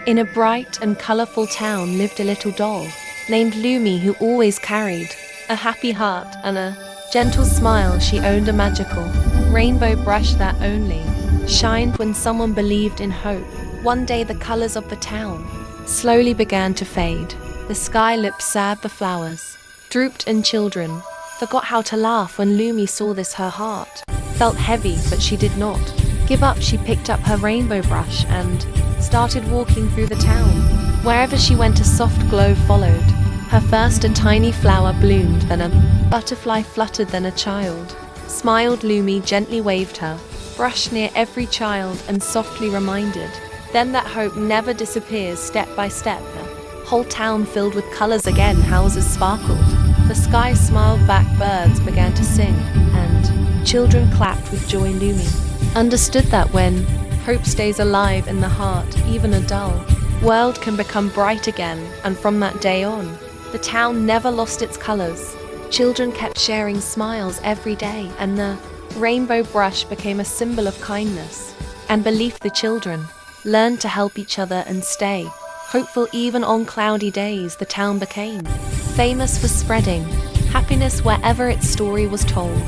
In a bright and colorful town lived a little doll named Lumi who always carried a happy heart and a gentle smile. She owned a magical rainbow brush that only shined when someone believed in hope. One day the colors of the town slowly began to fade. The sky looked sad, the flowers drooped, and children forgot how to laugh. When Lumi saw this, her heart felt heavy, but she did not give up. She picked up her rainbow brush and started walking through the town. Wherever she went, a soft glow followed her. First a tiny flower bloomed, then a butterfly fluttered, then a child smiled. Lumi gently waved her brush near every child and softly reminded them that hope never disappears. Step by step, the whole town filled with colors again. Houses sparkled, the sky smiled back, birds began to sing, and children clapped with joy. Lumi understood that when hope stays alive in the heart, even a dull world can become bright again. And from that day on, the town never lost its colors. Children kept sharing smiles every day, and the rainbow brush became a symbol of kindness and belief. The children learned to help each other and stay hopeful even on cloudy days. The town became famous for spreading happiness wherever its story was told.